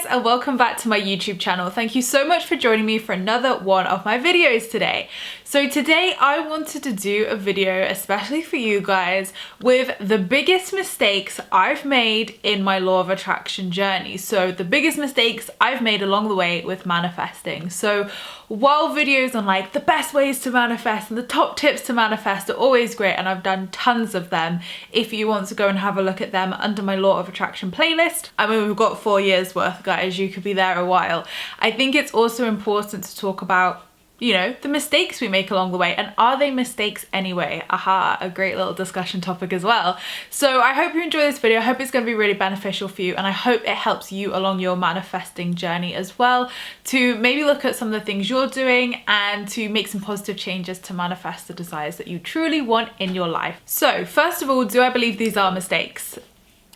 and welcome back to my YouTube channel. Thank you so much for joining me for another one of my videos today. So today I wanted to do a video especially for you guys with the biggest mistakes I've made in my law of attraction journey. So the biggest mistakes I've made along the way with manifesting. So while videos on like the best ways to manifest and the top tips to manifest are always great, and I've done tons of them, if you want to go and have a look at them under my law of attraction playlist. I mean, we've got 4 years worth, guys, you could be there a while. I think it's also important to talk about, you know, the mistakes we make along the way, and are they mistakes anyway? Aha, a great little discussion topic as well. So I hope you enjoy this video. I hope it's going to be really beneficial for you, and I hope it helps you along your manifesting journey as well, to maybe look at some of the things you're doing and to make some positive changes to manifest the desires that you truly want in your life. So first of all, do I believe these are mistakes?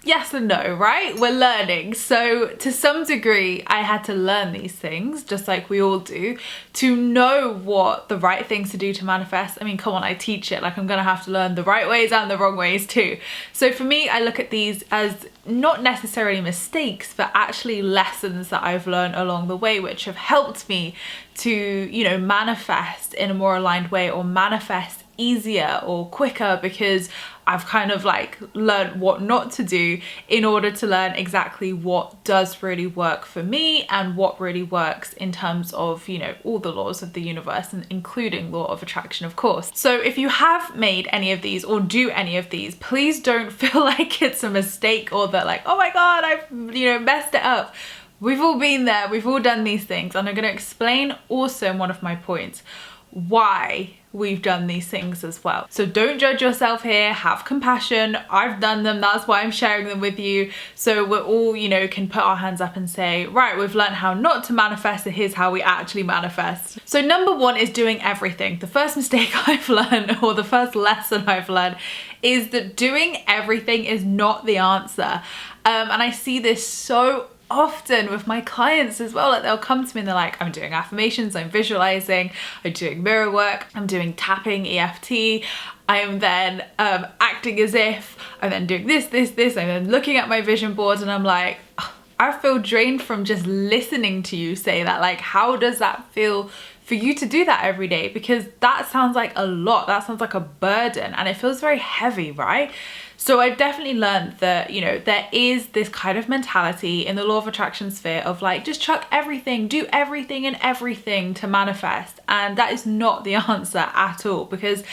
Yes and no, right? We're learning. So to some degree, I had to learn these things, just like we all do, to know what the right things to do to manifest. I mean, come on, I teach it. Like, I'm gonna have to learn the right ways and the wrong ways too. So for me, I look at these as not necessarily mistakes, but actually lessons that I've learned along the way, which have helped me to, you know, manifest in a more aligned way, or manifest easier or quicker, because I've kind of like learned what not to do in order to learn exactly what does really work for me and what really works in terms of, you know, all the laws of the universe, and including law of attraction, of course. So if you have made any of these or do any of these, please don't feel like it's a mistake or that like, oh my God, I've, you know, messed it up. We've all been there, we've all done these things, and I'm going to explain also in one of my points why we've done these things as well. So don't judge yourself here, have compassion. I've done them, that's why I'm sharing them with you. So we're all, you know, can put our hands up and say, right, we've learned how not to manifest, and here's how we actually manifest. So number one is doing everything. The first mistake I've learned, or the first lesson I've learned, is that doing everything is not the answer. And I see this so often with my clients as well. Like, they'll come to me and they're like, I'm doing affirmations, I'm visualizing, I'm doing mirror work, I'm doing tapping, EFT, I'm then acting as if, I'm then doing this, I'm then looking at my vision board, and I'm like, oh, I feel drained from just listening to you say that. Like, how does that feel for you to do that every day? Because that sounds like a lot, that sounds like a burden, and it feels very heavy, right? So I've definitely learned that, you know, there is this kind of mentality in the law of attraction sphere of like, just chuck everything, do everything and everything to manifest. And that is not the answer at all, because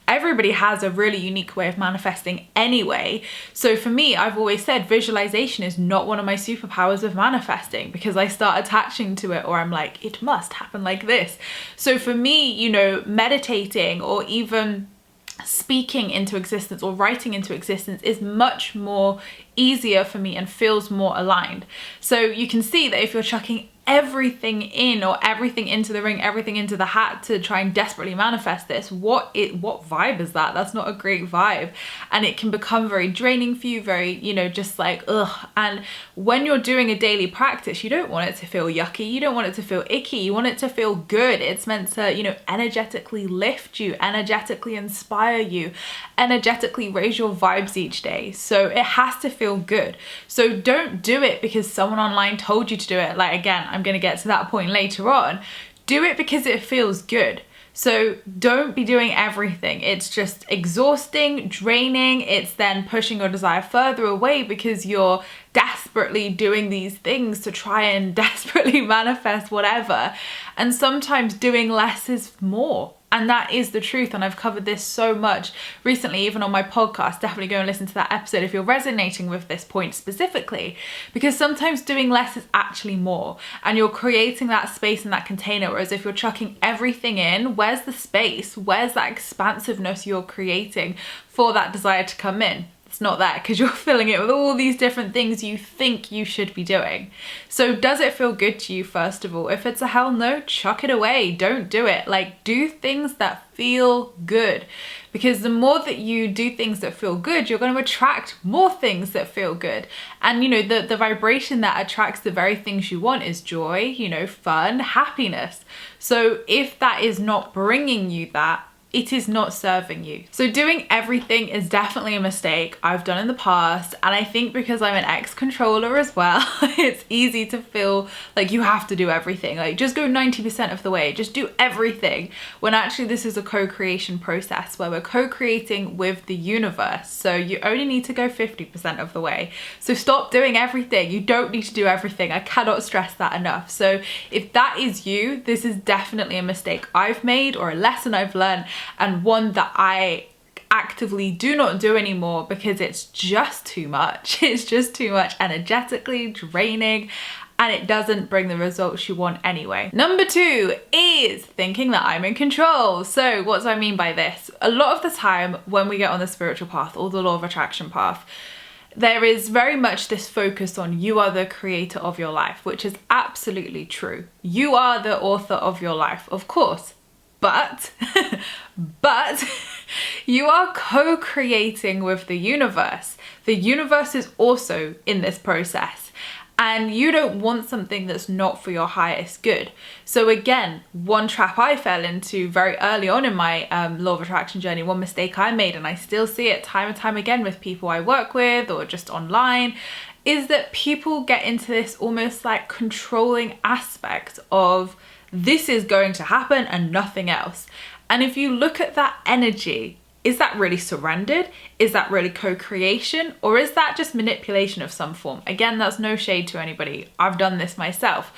everybody has a really unique way of manifesting anyway. So for me, I've always said visualization is not one of my superpowers of manifesting, because I start attaching to it, or I'm like, it must happen like this. So for me, you know, meditating or even speaking into existence or writing into existence is much more easier for me and feels more aligned. So you can see that if you're chucking everything in, or everything into the ring, everything into the hat to try and desperately manifest this, what vibe is that? That's not a great vibe, and it can become very draining for you, very, you know, just like ugh. And when you're doing a daily practice, you don't want it to feel yucky, you don't want it to feel icky, you want it to feel good. It's meant to, you know, energetically lift you, energetically inspire you, energetically raise your vibes each day. So it has to feel good. So don't do it because someone online told you to do it. Like, again, I'm going to get to that point later on. Do it because it feels good. So don't be doing everything. It's just exhausting, draining. It's then pushing your desire further away, because you're desperately doing these things to try and desperately manifest whatever. And sometimes doing less is more. And that is the truth. And I've covered this so much recently, even on my podcast. Definitely go and listen to that episode if you're resonating with this point specifically, because sometimes doing less is actually more, and you're creating that space in that container. Whereas if you're chucking everything in, where's the space? Where's that expansiveness you're creating for that desire to come in? It's not there, because you're filling it with all these different things you think you should be doing. So does it feel good to you, first of all? If it's a hell no, chuck it away. Don't do it. Like, do things that feel good, because the more that you do things that feel good, you're going to attract more things that feel good. And you know, the vibration that attracts the very things you want is joy, you know, fun, happiness. So if that is not bringing you that, it is not serving you. So doing everything is definitely a mistake I've done in the past, and I think because I'm an ex-controller as well, it's easy to feel like you have to do everything, like just go 90% of the way, just do everything, when actually this is a co-creation process where we're co-creating with the universe. So you only need to go 50% of the way. So stop doing everything. You don't need to do everything. I cannot stress that enough. So if that is you, this is definitely a mistake I've made, or a lesson I've learned, and one that I actively do not do anymore because it's just too much. It's just too much energetically draining, and it doesn't bring the results you want anyway. Number 2 is thinking that I'm in control. So what do I mean by this? A lot of the time when we get on the spiritual path or the law of attraction path, there is very much this focus on you are the creator of your life, which is absolutely true. You are the author of your life, of course. But you are co-creating with the universe. The universe is also in this process, and you don't want something that's not for your highest good. So again, one trap I fell into very early on in my law of attraction journey, one mistake I made, and I still see it time and time again with people I work with or just online, is that people get into this almost like controlling aspect of this is going to happen and nothing else. And if you look at that energy, is that really surrendered? Is that really co-creation? Or is that just manipulation of some form? Again, that's no shade to anybody. I've done this myself.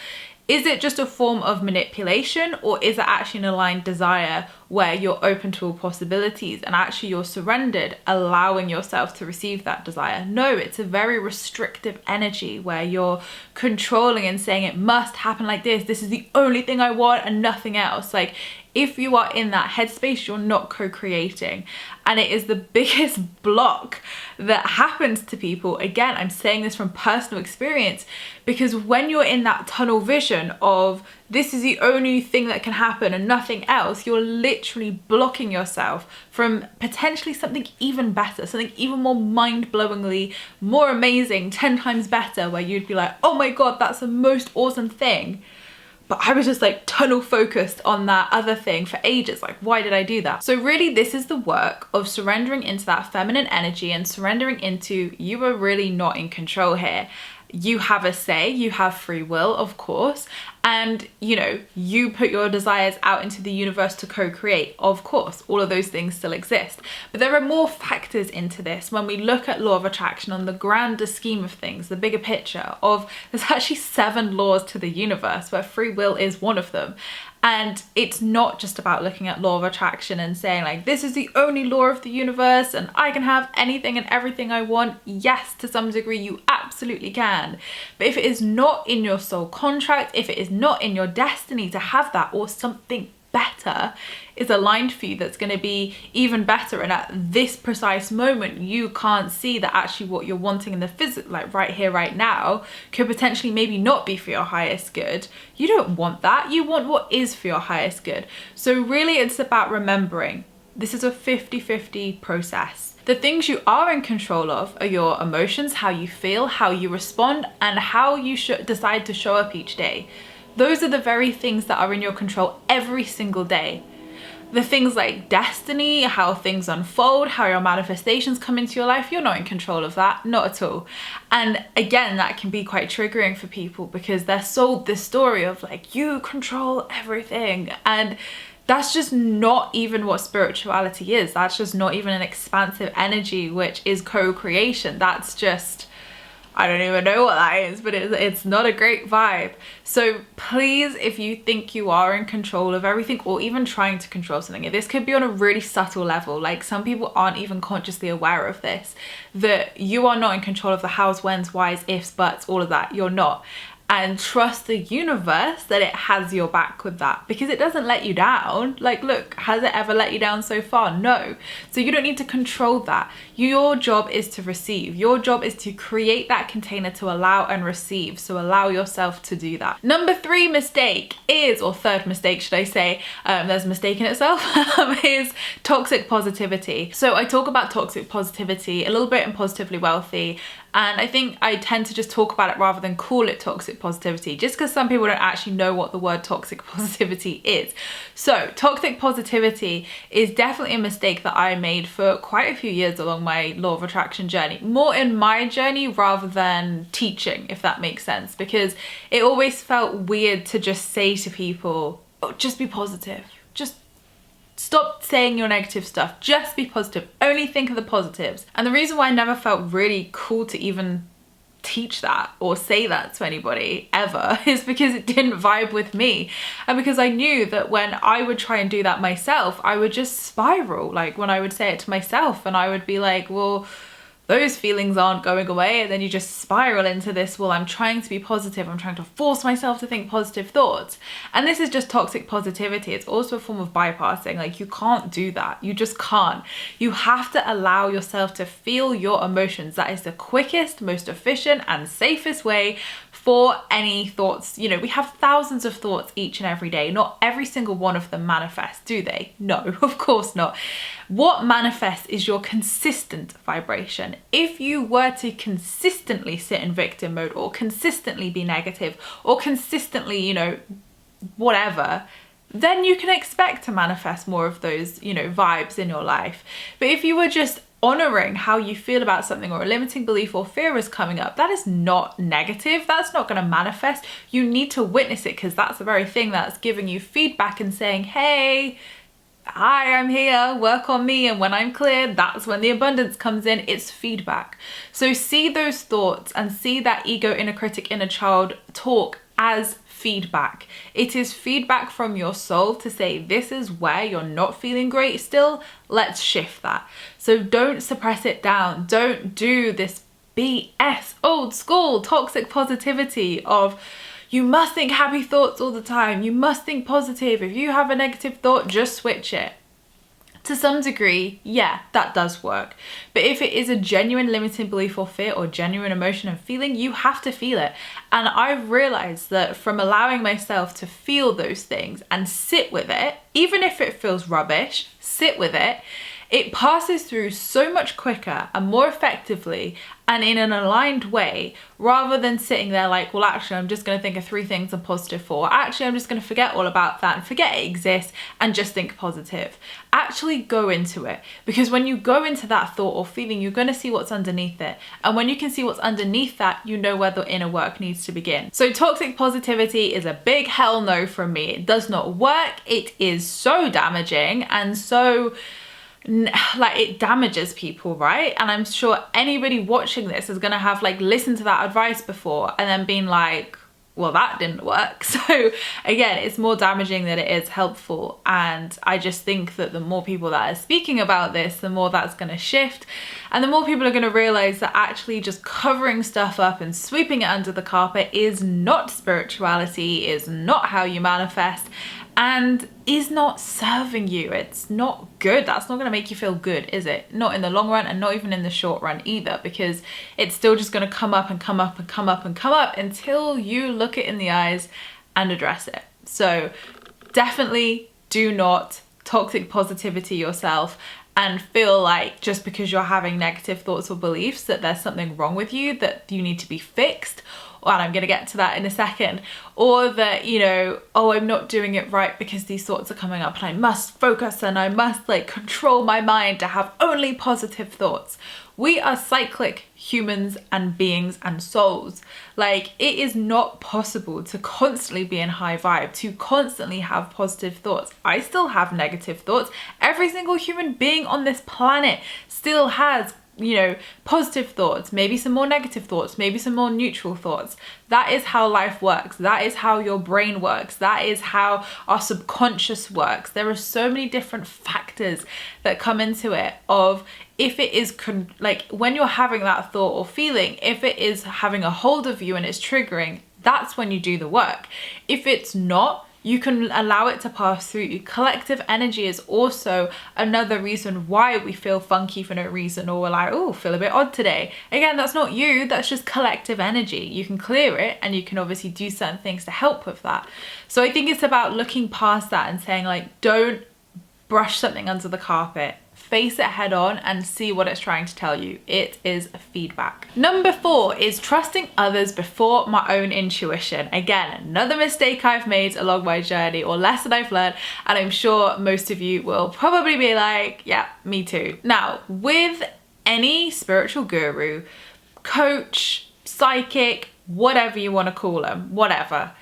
Is it just a form of manipulation, or is it actually an aligned desire where you're open to all possibilities and actually you're surrendered, allowing yourself to receive that desire? No, it's a very restrictive energy where you're controlling and saying it must happen like this is the only thing I want and nothing else. Like, if you are in that headspace, you're not co-creating. And it is the biggest block that happens to people. Again, I'm saying this from personal experience, because when you're in that tunnel vision of this is the only thing that can happen and nothing else, you're literally blocking yourself from potentially something even better, something even more mind-blowingly, more amazing, 10 times better, where you'd be like, oh my God, that's the most awesome thing. But I was just like tunnel focused on that other thing for ages. Like, why did I do that? So really, this is the work of surrendering into that feminine energy and surrendering into you are really not in control here. You have a say, you have free will, of course, and you know, you put your desires out into the universe to co-create, of course, all of those things still exist. But there are more factors into this when we look at law of attraction on the grander scheme of things, the bigger picture of there's actually 7 laws to the universe where free will is one of them. And it's not just about looking at law of attraction and saying like, this is the only law of the universe and I can have anything and everything I want. Yes, to some degree you absolutely can. But if it is not in your soul contract, if it is not in your destiny to have that, or something better is aligned for you that's going to be even better, and at this precise moment you can't see that actually what you're wanting in the physical, like right here right now, could potentially maybe not be for your highest good. You don't want that. You want what is for your highest good. So really it's about remembering this is a 50-50 process. The things you are in control of are your emotions, how you feel, how you respond, and how you decide to show up each day. Those are the very things that are in your control every single day. The things like destiny, how things unfold, how your manifestations come into your life, you're not in control of that, not at all. And again, that can be quite triggering for people because they're sold this story of like, you control everything. And that's just not even what spirituality is. That's just not even an expansive energy, which is co-creation. That's just, I don't even know what that is, but it's not a great vibe. So please, if you think you are in control of everything or even trying to control something, this could be on a really subtle level. Like some people aren't even consciously aware of this, that you are not in control of the hows, whens, whys, ifs, buts, all of that. You're not. And trust the universe that it has your back with that, because it doesn't let you down. Like, look, has it ever let you down so far? No. So you don't need to control that. Your job is to receive. Your job is to create that container to allow and receive. So allow yourself to do that. Number 3 mistake is, or third mistake should I say, there's a mistake in itself, is toxic positivity. So I talk about toxic positivity a little bit in Positively Wealthy. And I think I tend to just talk about it rather than call it toxic positivity, just because some people don't actually know what the word toxic positivity is. So toxic positivity is definitely a mistake that I made for quite a few years along my law of attraction journey, more in my journey rather than teaching, if that makes sense, because it always felt weird to just say to people, oh, just be positive, just stop saying your negative stuff, just be positive, only think of the positives. And the reason why I never felt really cool to even teach that or say that to anybody ever is because it didn't vibe with me, and because I knew that when I would try and do that myself, I would just spiral. Like when I would say it to myself and I would be like, well, those feelings aren't going away, and then you just spiral into this, well, I'm trying to be positive, I'm trying to force myself to think positive thoughts. And this is just toxic positivity. It's also a form of bypassing. Like, you can't do that. You just can't. You have to allow yourself to feel your emotions. That is the quickest, most efficient and safest way for any thoughts. You know, we have thousands of thoughts each and every day. Not every single one of them manifest, do they? No, of course not. What manifests is your consistent vibration. If you were to consistently sit in victim mode, or consistently be negative, or consistently, you know, whatever, then you can expect to manifest more of those, you know, vibes in your life. But if you were just honoring how you feel about something, or a limiting belief or fear is coming up, that is not negative. That's not going to manifest. You need to witness it, because that's the very thing that's giving you feedback and saying, hey, hi, I'm here, work on me. And when I'm clear, that's when the abundance comes in. It's feedback. So see those thoughts and see that ego, inner critic, inner child talk as feedback. It is feedback from your soul to say, this is where you're not feeling great still. Let's shift that. So don't suppress it down. Don't do this BS, old school toxic positivity of, you must think happy thoughts all the time. You must think positive. If you have a negative thought, just switch it. To some degree, yeah, that does work. But if it is a genuine limiting belief or fear, or genuine emotion and feeling, you have to feel it. And I've realized that from allowing myself to feel those things and sit with it, even if it feels rubbish, sit with it, it passes through so much quicker and more effectively and in an aligned way, rather than sitting there like, well, actually, I'm just going to think of 3 things I'm positive for. Actually, I'm just going to forget all about that and forget it exists and just think positive. Actually go into it, because when you go into that thought or feeling, you're going to see what's underneath it. And when you can see what's underneath that, you know where the inner work needs to begin. So toxic positivity is a big hell no from me. It does not work. It is so damaging, and so like, it damages people, right? And I'm sure anybody watching this is gonna have like listened to that advice before and then been like, well, that didn't work. So again, it's more damaging than it is helpful. And I just think that the more people that are speaking about this, the more that's going to shift. And the more people are going to realize that actually just covering stuff up and sweeping it under the carpet is not spirituality, is not how you manifest, and is not serving you. It's not good. That's not going to make you feel good, is it? Not in the long run, and not even in the short run either, because it's still just going to come up and come up and come up and come up until you look it in the eyes and address it. So definitely do not toxic positivity yourself and feel like just because you're having negative thoughts or beliefs that there's something wrong with you, that you need to be fixed. And I'm going to get to that in a second. Or that, you know, oh, I'm not doing it right because these thoughts are coming up and I must focus and I must like control my mind to have only positive thoughts. We are cyclic humans and beings and souls. Like, it is not possible to constantly be in high vibe, to constantly have positive thoughts. I still have negative thoughts. Every single human being on this planet still has, you know, positive thoughts, maybe some more negative thoughts, maybe some more neutral thoughts. That is how life works. That is how your brain works. That is how our subconscious works. There are so many different factors that come into it of if it is like when you're having that thought or feeling, if it is having a hold of you and it's triggering, that's when you do the work. If it's not, you can allow it to pass through you. Collective energy is also another reason why we feel funky for no reason, or we're like, oh, feel a bit odd today. Again, that's not you, that's just collective energy. You can clear it and you can obviously do certain things to help with that. So I think it's about looking past that and saying like, don't brush something under the carpet. face it head on and see what it's trying to tell you. It is feedback. Number 4 is trusting others before my own intuition. Again, another mistake I've made along my journey, or lesson I've learned, and I'm sure most of you will probably be like, yeah, me too. Now, with any spiritual guru, coach, psychic, whatever you want to call them, whatever,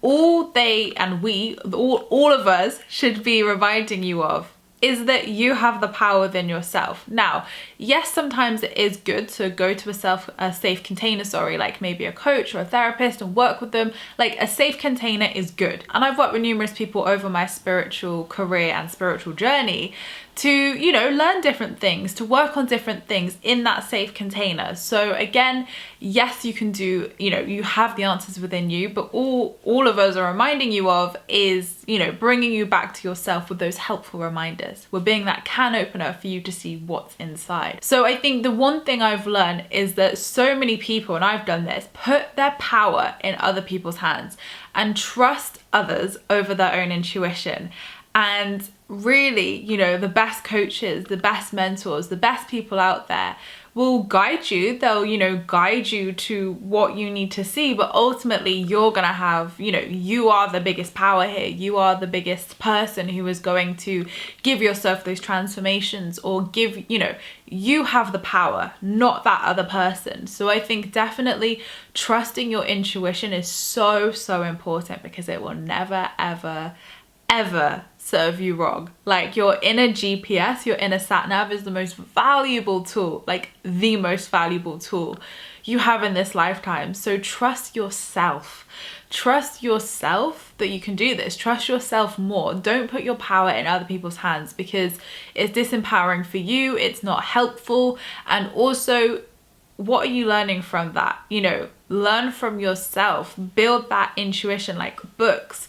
all they and we, all of us should be reminding you of is that you have the power within yourself. Now, yes, sometimes it is good to go to a safe container, like maybe a coach or a therapist, and work with them. Like, a safe container is good. And I've worked with numerous people over my spiritual career and spiritual journey to, you know, learn different things, to work on different things in that safe container. So again, yes, you can do, you know, you have the answers within you, but all of us are reminding you of is, you know, bringing you back to yourself with those helpful reminders. We're being that can opener for you to see what's inside. So I think the one thing I've learned is that so many people, and I've done this, put their power in other people's hands and trust others over their own intuition. And really, you know, the best coaches, the best mentors, the best people out there will guide you. They'll, you know, guide you to what you need to see, but ultimately you're gonna have, you know, you are the biggest power here. You are the biggest person who is going to give yourself those transformations, or give, you know, you have the power, not that other person. So I think definitely trusting your intuition is so, so important, because it will never, ever, ever serve you wrong. Like, your inner GPS, your inner sat nav is the most valuable tool, like the most valuable tool you have in this lifetime. So trust yourself. Trust yourself that you can do this. Trust yourself more. Don't put your power in other people's hands, because it's disempowering for you. It's not helpful. And also, what are you learning from that? You know, learn from yourself. Build that intuition, like books,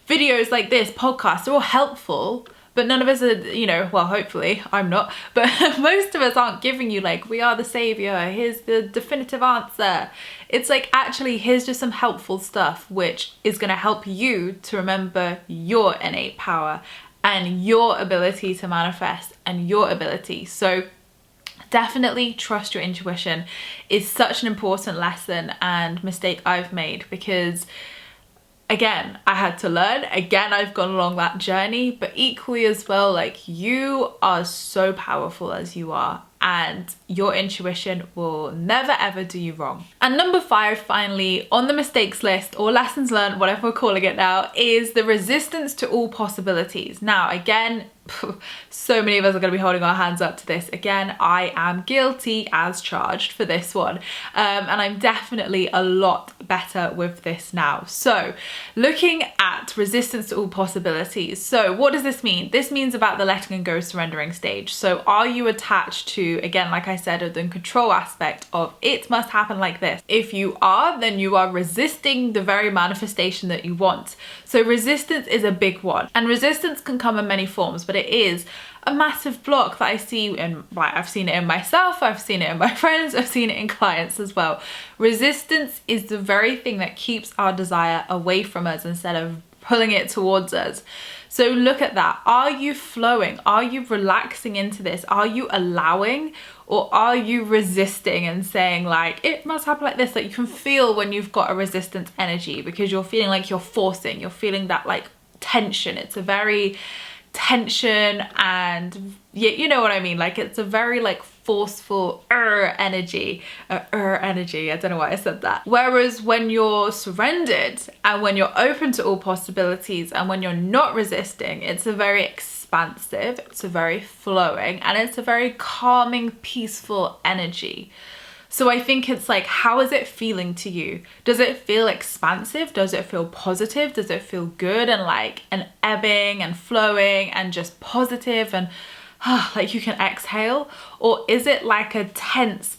videos like this, podcasts are all helpful, but none of us are, you know, well, hopefully I'm not, but most of us aren't giving you like, we are the savior, here's the definitive answer. It's like, actually, here's just some helpful stuff which is going to help you to remember your innate power and your ability to manifest and your ability. So definitely trust your intuition is such an important lesson and mistake I've made, because again, I had to learn. Again, I've gone along that journey, but equally as well, like, you are so powerful as you are, and your intuition will never ever do you wrong. And number 5, finally, on the mistakes list, or lessons learned, whatever we're calling it now, is the resistance to all possibilities. Now, again, so many of us are going to be holding our hands up to this. Again, I am guilty as charged for this one, and I'm definitely a lot better with this now. So looking at resistance to all possibilities, so what does this mean? This means about the letting and go, surrendering stage. So are you attached to, again, like I said, the control aspect of it must happen like this? If you are, then you are resisting the very manifestation that you want. So resistance is a big one, and resistance can come in many forms, but it is a massive block that I see in, right, I've seen it in myself, I've seen it in my friends, I've seen it in clients as well. Resistance is the very thing that keeps our desire away from us instead of pulling it towards us. So look at that. Are you flowing? Are you relaxing into this? Are you allowing, or are you resisting and saying like, it must happen like this? Like, you can feel when you've got a resistance energy, because you're feeling like you're forcing, you're feeling that like tension. It's a very tension, and yeah, you know what I mean? Like, it's a very like forceful energy. I don't know why I said that. Whereas when you're surrendered and when you're open to all possibilities and when you're not resisting, it's a very expansive, it's a very flowing, and it's a very calming, peaceful energy. So I think it's like, how is it feeling to you? Does it feel expansive? Does it feel positive? Does it feel good and like an ebbing and flowing and just positive and like you can exhale? Or is it like a tense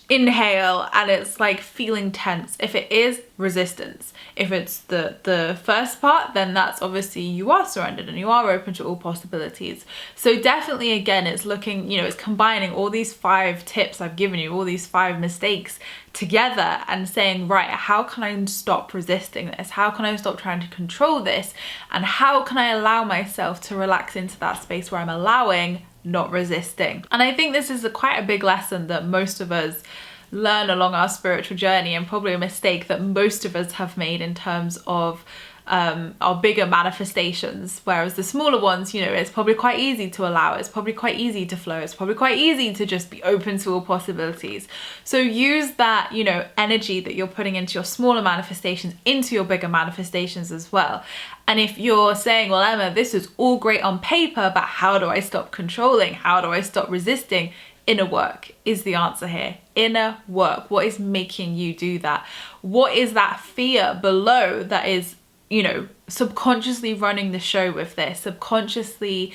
inhale and it's like feeling tense? If it is, resistance. If it's the first part, then that's obviously you are surrendered and you are open to all possibilities. So definitely, again, it's looking, you know, it's combining all these 5 tips I've given you, all these 5 mistakes together and saying, right, how can I stop resisting this? How can I stop trying to control this? And how can I allow myself to relax into that space where I'm allowing, not resisting? And I think this is quite a big lesson that most of us learn along our spiritual journey, and probably a mistake that most of us have made in terms of our bigger manifestations, whereas the smaller ones, you know, it's probably quite easy to allow, it's probably quite easy to flow, it's probably quite easy to just be open to all possibilities. So use that, you know, energy that you're putting into your smaller manifestations into your bigger manifestations as well. And if you're saying, well, Emma, this is all great on paper, but how do I stop controlling? How do I stop resisting? Inner work is the answer here. Inner work. What is making you do that? What is that fear below that is, you know, subconsciously running the show with this, subconsciously,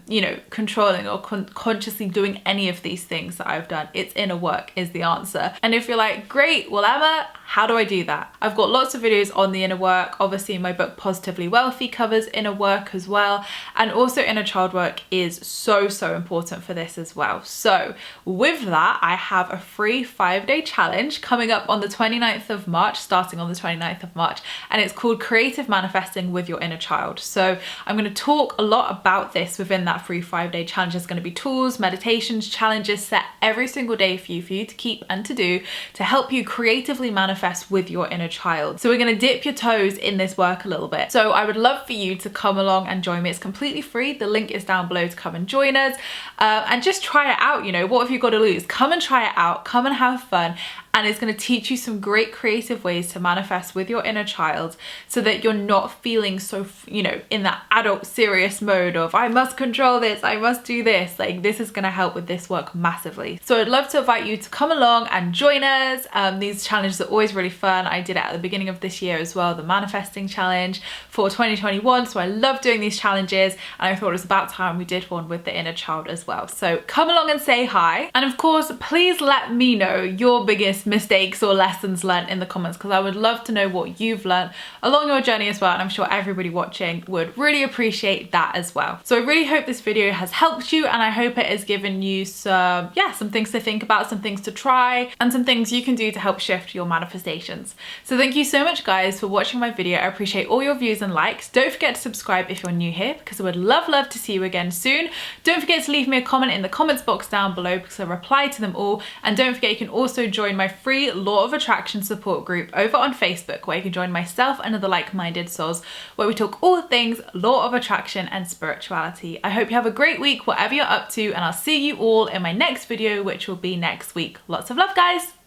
you know, controlling or consciously doing any of these things that I've done? It's inner work is the answer. And if you're like, great, well, Emma, how do I do that? I've got lots of videos on the inner work. Obviously, my book Positively Wealthy covers inner work as well. And also inner child work is so, so important for this as well. So with that, I have a free 5-day challenge coming up on the 29th of March, starting on the 29th of March. And it's called Creative Manifesting with Your Inner Child. So I'm going to talk a lot about this within that free 5-day challenge. There's going to be tools, meditations, challenges set every single day for you to keep and to do to help you creatively manifest with your inner child. So we're going to dip your toes in this work a little bit. So I would love for you to come along and join me. It's completely free. The link is down below to come and join us and just try it out. You know, what have you got to lose? Come and try it out. Come and have fun. And it's going to teach you some great creative ways to manifest with your inner child so that you're not feeling so, you know, in that adult serious mode of I must control this, I must do this. Like, this is going to help with this work massively. So I'd love to invite you to come along and join us. These challenges are always really fun. I did it at the beginning of this year as well, the manifesting challenge for 2021. So I love doing these challenges, and I thought it was about time we did one with the inner child as well. So come along and say hi. And of course, please let me know your biggest mistakes or lessons learned in the comments, because I would love to know what you've learned along your journey as well, and I'm sure everybody watching would really appreciate that as well. So I really hope this video has helped you, and I hope it has given you some things to think about, some things to try, and some things you can do to help shift your manifestations. So thank you so much guys for watching my video. I appreciate all your views and likes. Don't forget to subscribe if you're new here, because I would love to see you again soon. Don't forget to leave me a comment in the comments box down below, because I reply to them all. And don't forget, you can also join my free Law of Attraction support group over on Facebook, where you can join myself and other like-minded souls, where we talk all things Law of Attraction and spirituality. I hope you have a great week, whatever you're up to, and I'll see you all in my next video, which will be next week. Lots of love, guys.